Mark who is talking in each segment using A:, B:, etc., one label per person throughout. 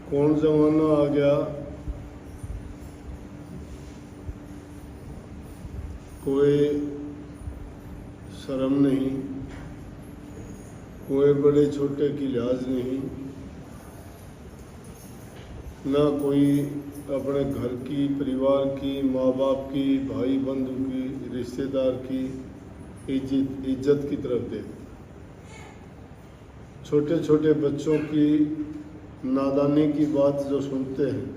A: कौन जमाना आ गया, कोई शर्म नहीं, कोई बड़े छोटे की लिहाज नहीं, ना कोई अपने घर की, परिवार की, माँ बाप की, भाई बंधु की, रिश्तेदार की इज्जत की तरफ देखते। छोटे छोटे बच्चों की नादानी की बात जो सुनते हैं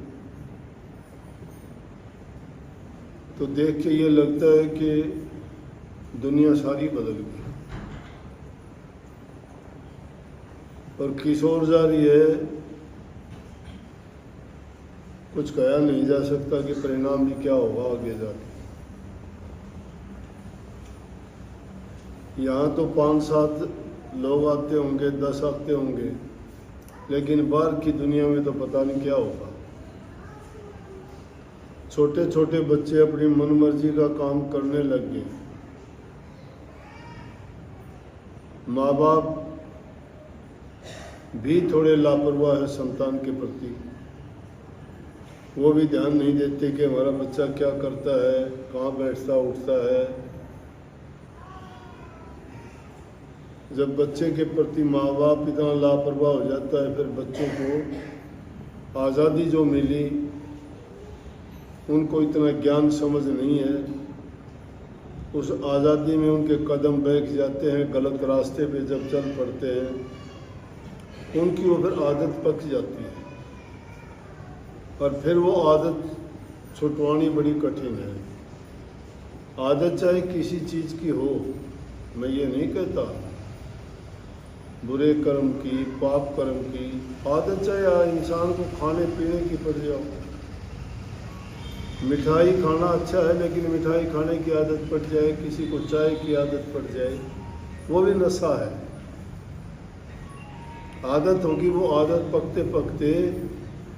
A: तो देख के ये लगता है कि दुनिया सारी बदल गई और किशोर जा रही है। कुछ कहा नहीं जा सकता कि परिणाम भी क्या होगा आगे जाके। यहाँ तो 5-7 लोग आते होंगे, 10 आते होंगे, लेकिन बाहर की दुनिया में तो पता नहीं क्या होगा। छोटे छोटे बच्चे अपनी मनमर्जी का काम करने लग गए। माँ बाप भी थोड़े लापरवाह है संतान के प्रति। वो भी ध्यान नहीं देते कि हमारा बच्चा क्या करता है, कहाँ बैठता उठता है। जब बच्चे के प्रति माँ बाप इतना लापरवाह हो जाता है, फिर बच्चों को आज़ादी जो मिली, उनको इतना ज्ञान समझ नहीं है। उस आज़ादी में उनके कदम बैठ जाते हैं, गलत रास्ते पे जब चल पड़ते हैं उनकी वो फिर आदत पक जाती है और फिर वो आदत छुटवानी बड़ी कठिन है। आदत चाहे किसी चीज़ की हो, मैं ये नहीं कहता, बुरे कर्म की, पाप कर्म की आदत चाहे इंसान को खाने पीने की पड़ जाओ। मिठाई खाना अच्छा है, लेकिन मिठाई खाने की आदत पड़ जाए, किसी को चाय की आदत पड़ जाए, वो भी नशा है। आदत होगी, वो आदत पकते पकते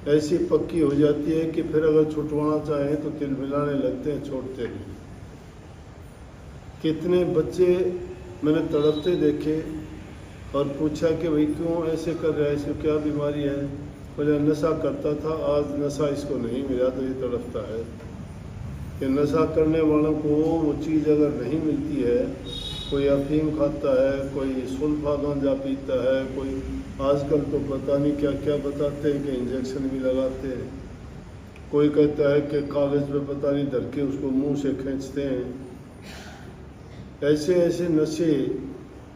A: ऐसी पक्की हो जाती है कि फिर अगर छुटवाना चाहें तो तिल मिलाने लगते हैं, छोड़ते नहीं। कितने बच्चे मैंने तड़पते देखे और पूछा कि भाई क्यों ऐसे कर रहा है, इसको क्या बीमारी है? बोले नशा करता था, आज नशा इसको नहीं मिला तो ये तड़पता है। कि नशा करने वालों को वो चीज़ अगर नहीं मिलती है, कोई अफीम खाता है, कोई सुल्फा गांजा पीता है, कोई आजकल तो पता नहीं क्या क्या बताते हैं कि इंजेक्शन भी लगाते हैं, कोई कहता है कि कागज़ पे पता नहीं धर के उसको मुंह से खींचते हैं। ऐसे ऐसे नशे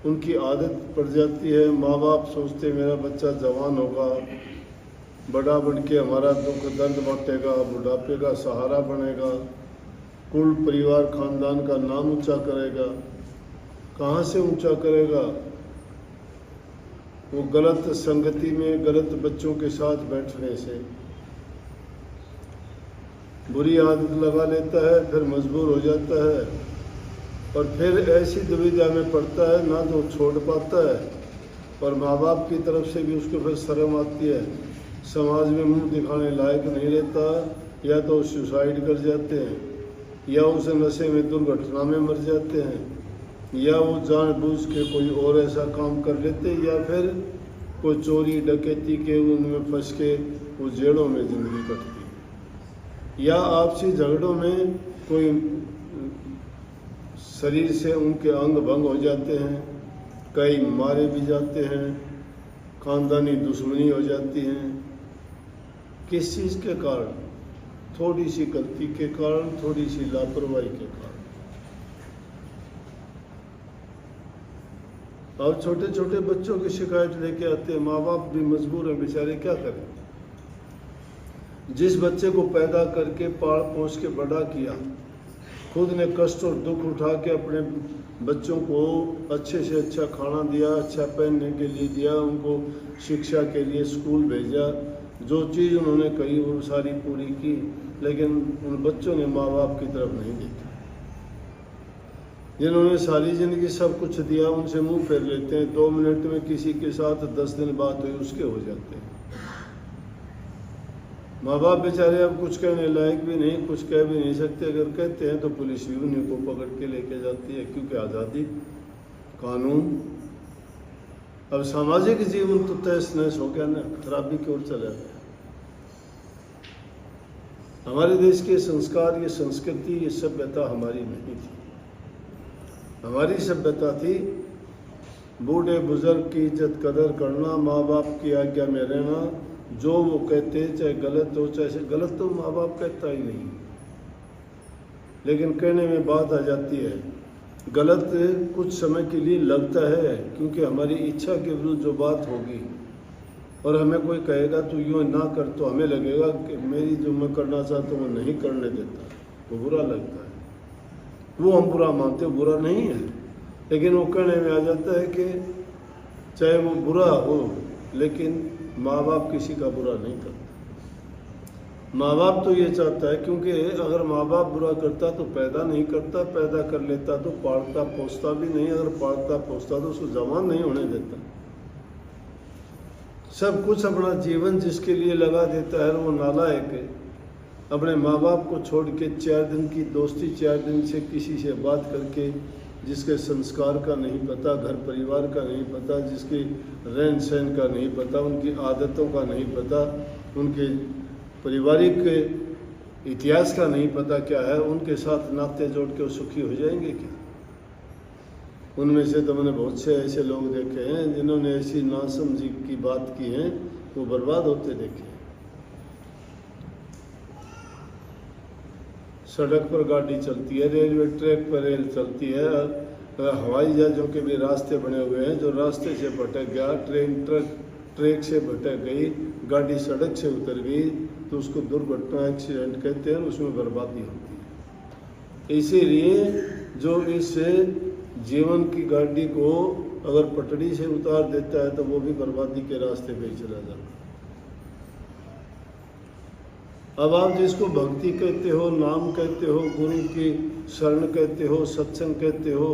A: उनकी आदत पड़ जाती है। माँ बाप सोचते मेरा बच्चा जवान होगा, बड़ा बढ़ के हमारा दुख दर्द बांटेगा, बुढ़ापे का सहारा बनेगा, कुल परिवार खानदान का नाम ऊंचा करेगा। कहाँ से ऊंचा करेगा? वो गलत संगति में, गलत बच्चों के साथ बैठने से बुरी आदत लगा लेता है, फिर मजबूर हो जाता है और फिर ऐसी दुविधा में पड़ता है, ना तो छोड़ पाता है और माँ बाप की तरफ से भी उसको फिर शर्म आती है, समाज में मुंह दिखाने लायक नहीं रहता। या तो सुसाइड कर जाते हैं, या उस नशे में दुर्घटना में मर जाते हैं, या वो जानबूझ के कोई और ऐसा काम कर लेते, या फिर कोई चोरी डकैती के उनमें फंस के वो जेलों में ज़िंदगी कटती है, या आपसी झगड़ों में कोई शरीर से उनके अंग भंग हो जाते हैं, कई मारे भी जाते हैं, खानदानी दुश्मनी हो जाती हैं। किस चीज़ के कारण? थोड़ी सी गलती के कारण, थोड़ी सी लापरवाही के कारण। अब छोटे छोटे बच्चों की शिकायत लेके आते हैं, माँ बाप भी मजबूर हैं बेचारे, क्या करें। जिस बच्चे को पैदा करके पाल पोस के बड़ा किया, खुद ने कष्ट और दुख उठा के अपने बच्चों को अच्छे से अच्छा खाना दिया, अच्छा पहनने के लिए दिया, उनको शिक्षा के लिए स्कूल भेजा, जो चीज़ उन्होंने कही वो सारी पूरी की, लेकिन उन बच्चों ने माँ बाप की तरफ नहीं देखा। जिन्होंने सारी ज़िंदगी सब कुछ दिया, उनसे मुंह फेर लेते हैं। 2 मिनट में किसी के साथ 10 दिन बात हुई उसके हो जाते हैं। माँ बाप बेचारे अब कुछ कहने लायक भी नहीं, कुछ कह भी नहीं सकते। अगर कहते हैं तो पुलिस भी उन्हीं को पकड़ के लेके जाती है, क्योंकि आज़ादी, कानून। अब सामाजिक जीवन तो तहस नहस हो गया ना, खराबी की ओर चला गया। हमारे देश के संस्कार, ये संस्कृति, ये सभ्यता हमारी नहीं थी। हमारी सभ्यता थी बूढ़े बुजुर्ग की इज्जत कदर करना, माँ बाप की आज्ञा में रहना, जो वो कहते चाहे गलत हो चाहे गलत, तो माँ बाप कहता ही नहीं, लेकिन कहने में बात आ जाती है। गलत कुछ समय के लिए लगता है, क्योंकि हमारी इच्छा के विरुद्ध जो बात होगी और हमें कोई कहेगा तो यूँ ना कर, तो हमें लगेगा कि मेरी जो मैं करना चाहता हूँ वो नहीं करने देता, वो बुरा लगता है। वो हम बुरा मानते हो, बुरा नहीं है, लेकिन वो कहने में आ जाता है कि चाहे वो बुरा हो, लेकिन माँ बाप किसी का बुरा नहीं करता। माँ बाप तो ये चाहता है, क्योंकि अगर माँ बाप बुरा करता तो पैदा नहीं करता, पैदा कर लेता तो पालता पोसता भी नहीं, अगर पालता पोसता तो उसको जवान नहीं होने देता। सब कुछ अपना जीवन जिसके लिए लगा देता है वो नालायक है। अपने माँ बाप को छोड़ के 4 दिन की दोस्ती, 4 दिन से किसी से बात करके, जिसके संस्कार का नहीं पता, घर परिवार का नहीं पता, जिसके रहन सहन का नहीं पता, उनकी आदतों का नहीं पता, उनके पारिवारिक इतिहास का नहीं पता क्या है, उनके साथ नाते जोड़ के वो सुखी हो जाएंगे क्या? उनमें से तो मैंने बहुत से ऐसे लोग देखे हैं जिन्होंने ऐसी नासमझी की बात की है, वो बर्बाद होते देखे हैं। सड़क पर गाड़ी चलती है, रेलवे ट्रैक पर रेल चलती है, हवाई जहाज़ों के भी रास्ते बने हुए हैं, जो रास्ते से भटक गया, ट्रेन ट्रैक से भटक गई, गाड़ी सड़क से उतर गई, तो उसको दुर्घटना, एक्सीडेंट कहते हैं, उसमें बर्बादी होती है। इसीलिए जो इस जीवन की गाड़ी को अगर पटड़ी से उतार देता है तो वो भी बर्बादी के रास्ते पे ही चला जाता है। अब आप जिसको भक्ति कहते हो, नाम कहते हो, गुरु की शरण कहते हो, सत्संग कहते हो,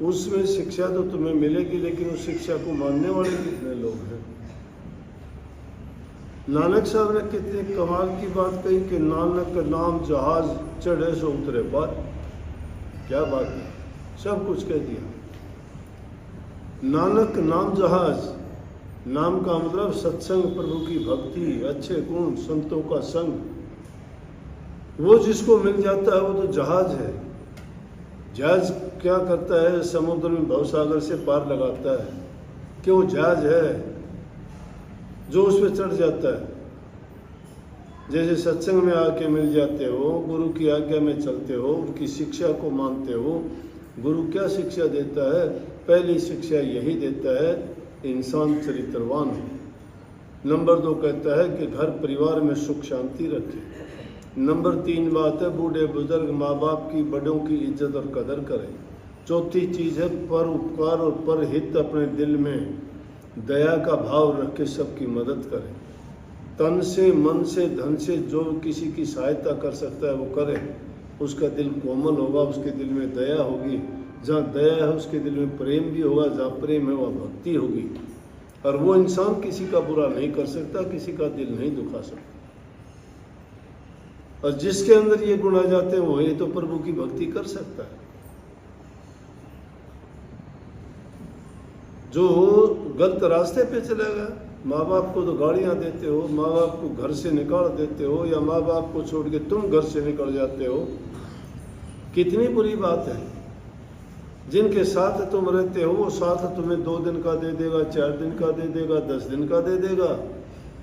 A: उसमें शिक्षा तो तुम्हें मिलेगी, लेकिन उस शिक्षा को मानने वाले कितने लोग हैं? नानक साहब ने कितने कमाल की बात कही कि नानक का नाम जहाज चढ़े सो उतरे पार। क्या बात है, सब कुछ कह दिया। नानक नाम जहाज, नाम का मतलब सत्संग, प्रभु की भक्ति, अच्छे गुण, संतों का संग। वो जिसको मिल जाता है वो तो जहाज है। जहाज क्या करता है? समुद्र में भवसागर से पार लगाता है। क्यों? जहाज है जो उस पर चढ़ जाता है। जैसे सत्संग में आके मिल जाते हो, गुरु की आज्ञा में चलते हो, उनकी शिक्षा को मानते हो। गुरु क्या शिक्षा देता है? पहली शिक्षा यही देता है, इंसान चरित्रवान हो। नंबर 2 कहता है कि घर परिवार में सुख शांति रखे। नंबर 3 बात है, बूढ़े बुजुर्ग माँ बाप की, बड़ों की इज्जत और कदर करें। चौथी चीज़ है पर उपकार और पर हित, अपने दिल में दया का भाव रख के सबकी मदद करें। तन से, मन से, धन से जो किसी की सहायता कर सकता है वो करे। उसका दिल कोमल होगा, उसके दिल में दया होगी। जहाँ दया है उसके दिल में प्रेम भी होगा, जहाँ प्रेम है वहाँ भक्ति होगी। और वो इंसान किसी का बुरा नहीं कर सकता, किसी का दिल नहीं दुखा सकता। और जिसके अंदर ये गुण आ जाते हैं वो ये तो प्रभु की भक्ति कर सकता है। जो गलत रास्ते पे चलेगा, माँ बाप को तो गालियाँ देते हो, माँ बाप को घर से निकाल देते हो, या माँ बाप को छोड़ के तुम घर से निकल जाते हो, कितनी बुरी बात है। जिनके साथ तुम रहते हो वो साथ तुम्हें 2 दिन का दे देगा, 4 दिन का दे देगा, 10 दिन का दे देगा।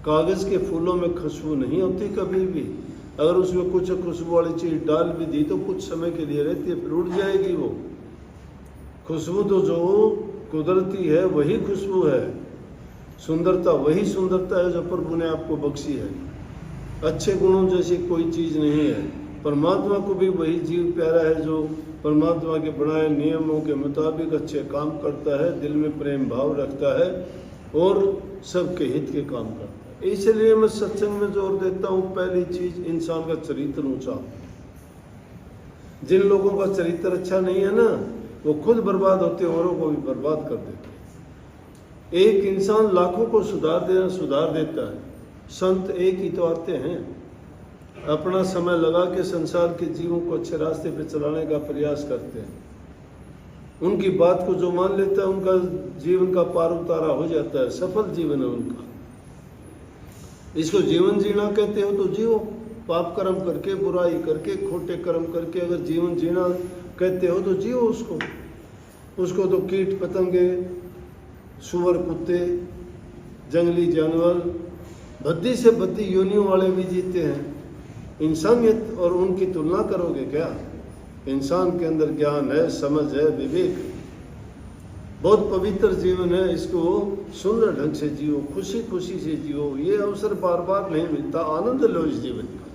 A: कागज़ के फूलों में खुशबू नहीं होती कभी भी। अगर उसमें कुछ खुशबू वाली चीज़ डाल भी दी तो कुछ समय के लिए रहती है, फिर उड़ जाएगी वो खुशबू। तो जो कुदरती है वही खुशबू है, सुंदरता वही सुंदरता है जो प्रभु ने आपको बख्शी है। अच्छे गुणों जैसी कोई चीज़ नहीं है। परमात्मा को भी वही जीव प्यारा है जो परमात्मा के बनाए नियमों के मुताबिक अच्छे काम करता है, दिल में प्रेम भाव रखता है और सबके हित के काम करता है। इसलिए मैं सत्संग में जोर देता हूँ, पहली चीज़ इंसान का चरित्र ऊंचा। जिन लोगों का चरित्र अच्छा नहीं है ना, वो खुद बर्बाद होते हैं, औरों को भी बर्बाद कर देते हैं। एक इंसान लाखों को सुधार देता है। संत एक ही तो आते हैं, अपना समय लगा के संसार के जीवों को अच्छे रास्ते पे चलाने का प्रयास करते हैं। उनकी बात को जो मान लेता है उनका जीवन का पार उतारा हो जाता है, सफल जीवन है उनका। इसको जीवन जीना कहते हो तो जियो, पाप कर्म करके, बुराई करके, खोटे कर्म करके अगर जीवन जीना कहते हो तो जियो उसको तो कीट पतंगे, सुअर, कुत्ते, जंगली जानवर, बद्दी से बद्दी योनियों वाले भी जीते हैं। इंसानियत और उनकी तुलना करोगे क्या? इंसान के अंदर ज्ञान है, समझ है, विवेक, बहुत पवित्र जीवन है। इसको सुंदर ढंग से जियो, खुशी खुशी से जियो। ये अवसर बार बार नहीं मिलता, आनंद लो इस जीवन का।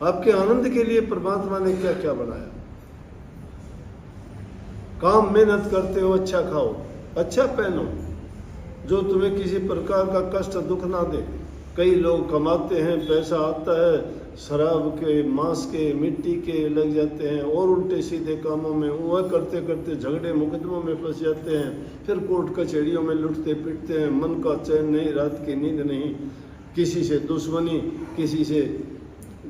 A: आपके आनंद के लिए परमात्मा ने क्या क्या बनाया। काम मेहनत करते हो, अच्छा खाओ, अच्छा पहनो, जो तुम्हें किसी प्रकार का कष्ट दुख ना दे। कई लोग कमाते हैं, पैसा आता है, शराब के, मांस के, मिट्टी के लग जाते हैं और उल्टे सीधे कामों में, वह करते करते झगड़े मुकदमों में फंस जाते हैं, फिर कोर्ट कचहरियों में लुटते पिटते हैं। मन का चैन नहीं, रात की नींद नहीं, किसी से दुश्मनी, किसी से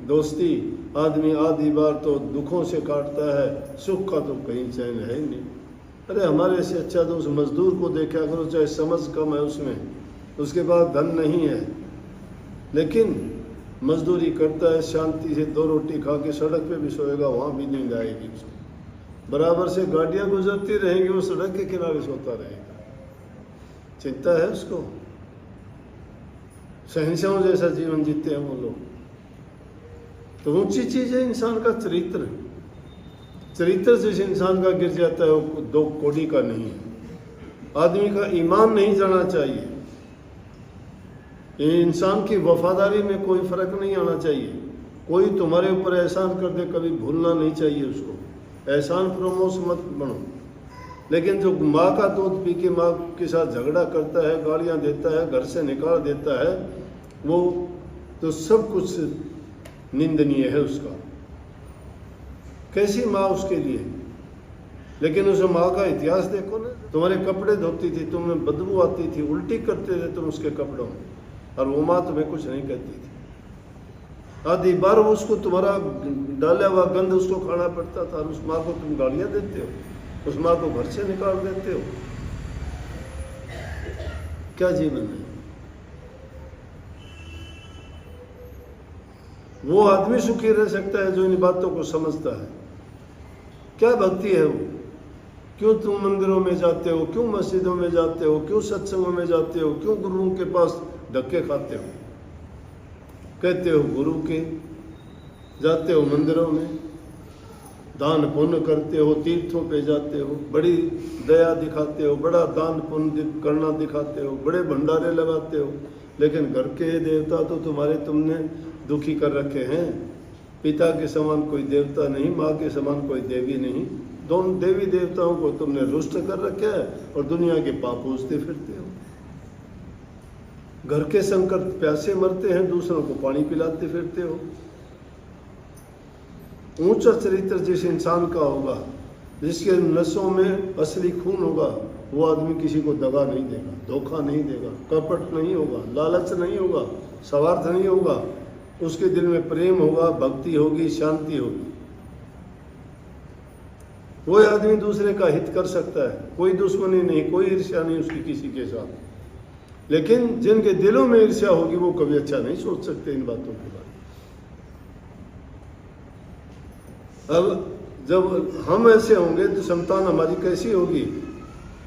A: दोस्ती। आदमी आधी बार तो दुखों से काटता है, सुख का तो कहीं चैन है ही नहीं। अरे हमारे से अच्छा तो उस मजदूर को देखा करो, चाहे समझ कम है उसमें, उसके पास धन नहीं है, लेकिन मजदूरी करता है, शांति से 2 रोटी खा के सड़क पे भी सोएगा, वहाँ भी नींद आएगी उसको। बराबर से गाड़ियाँ गुजरती रहेंगी, वो सड़क के किनारे सोता रहेगा, चिंता है उसको। शहंशाहों जैसा जीवन जीते हैं वो लोग। तो ऊंची चीज है इंसान का चरित्र। चरित्र जिस इंसान का गिर जाता है वो 2 कौड़ी का नहीं है। आदमी का ईमान नहीं जाना चाहिए, ये इंसान की वफादारी में कोई फर्क नहीं आना चाहिए। कोई तुम्हारे ऊपर एहसान कर दे, कभी भूलना नहीं चाहिए उसको। एहसान फरोमोश मत बनो। लेकिन जो माँ का दूध पी के माँ के साथ झगड़ा करता है, गालियाँ देता है, घर से निकाल देता है, वो तो सब कुछ निंदनीय है उसका। कैसी माँ उसके लिए। लेकिन उस माँ का इतिहास देखो ना, तुम्हारे कपड़े धोती थी, तुम्हें बदबू आती थी, उल्टी करते थे तुम उसके कपड़ों में, और वो माँ तुम्हें कुछ नहीं कहती थी। आधी बार उसको तुम्हारा डाला हुआ गंध उसको खाना पड़ता था, और उस माँ को तुम गालियाँ देते हो, उस माँ को घर से निकाल देते हो। क्या जीवन है। वो आदमी सुखी रह सकता है जो इन बातों को समझता है। क्या भक्ति है वो। क्यों तुम मंदिरों में जाते हो, क्यों मस्जिदों में जाते हो, क्यों सत्संगों में जाते हो, क्यों गुरुओं के पास धक्के खाते हो, कहते हो गुरु के, जाते हो मंदिरों में, दान पुण्य करते हो, तीर्थों पे जाते हो, बड़ी दया दिखाते हो, बड़ा दान पुण्य करना दिखाते हो, बड़े भंडारे लगाते हो, लेकिन घर के देवता तो तुमने दुखी कर रखे हैं। पिता के समान कोई देवता नहीं, माँ के समान कोई देवी नहीं, दोनों देवी देवताओं को तुमने रुष्ट कर रखा है और दुनिया के पाप पूजते फिरते हो। घर के संकट प्यासे मरते हैं, दूसरों को पानी पिलाते फिरते हो। ऊंचा चरित्र जिस इंसान का होगा, जिसके नसों में असली खून होगा, वो आदमी किसी को दगा नहीं देगा, धोखा नहीं देगा, कपट नहीं होगा, लालच नहीं होगा, स्वार्थ नहीं होगा। उसके दिल में प्रेम होगा, भक्ति होगी, शांति होगी। वो आदमी दूसरे का हित कर सकता है, कोई दुश्मनी नहीं, कोई ईर्ष्या नहीं उसकी किसी के साथ। लेकिन जिनके दिलों में ईर्ष्या होगी वो कभी अच्छा नहीं सोच सकते इन बातों के बारे में। अब जब हम ऐसे होंगे तो संतान हमारी कैसी होगी,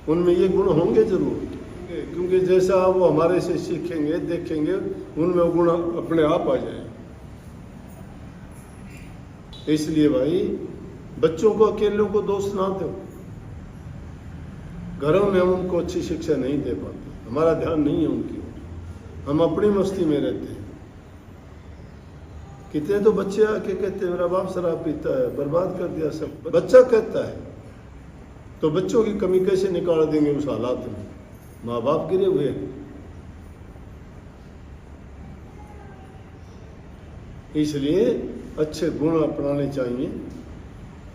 A: उनमें ये गुण होंगे जरूर, क्योंकि जैसा वो हमारे से सीखेंगे, देखेंगे, उनमें वो गुण अपने आप आ जाएंगे। इसलिए भाई बच्चों को, अकेलों को दोष ना दो। घरों में हम उनको अच्छी शिक्षा नहीं दे पाते, हमारा ध्यान नहीं है उनकी ओर, हम अपनी मस्ती में रहते हैं। कितने तो बच्चे आके कहते हैं मेरा बाप शराब पीता है, बर्बाद कर दिया सब। बच्चा कहता है तो बच्चों की कमी कैसे निकाल देंगे उस हालात में। माँ बाप गिरे हुए हैं। इसलिए अच्छे गुण अपनाने चाहिए।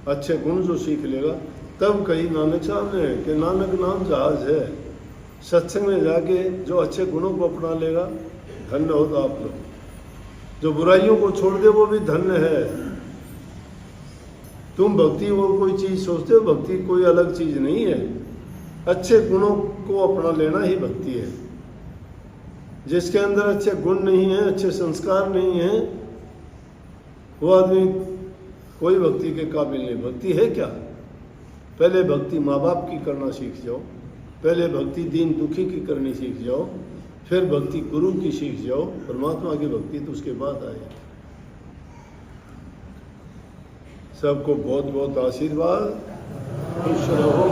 A: अच्छे गुण जो सीख लेगा, तब कही नानक साहब ने कि नानक नाम जहाज है। सत्संग में जाके जो अच्छे गुणों को अपना लेगा, धन्य होगा आप लोग। जो बुराइयों को छोड़ दे वो भी धन्य है। तुम भक्ति वो कोई चीज सोचते हो, भक्ति कोई अलग चीज नहीं है। अच्छे गुणों को अपना लेना ही भक्ति है। जिसके अंदर अच्छे गुण नहीं हैं, अच्छे संस्कार नहीं हैं, वो आदमी कोई भक्ति के काबिल नहीं। भक्ति है क्या? पहले भक्ति माँ बाप की करना सीख जाओ, पहले भक्ति दीन दुखी की करनी सीख जाओ, फिर भक्ति गुरु की सीख जाओ, परमात्मा की भक्ति तो उसके बाद आए। सबको बहुत बहुत आशीर्वाद, खुश रहो।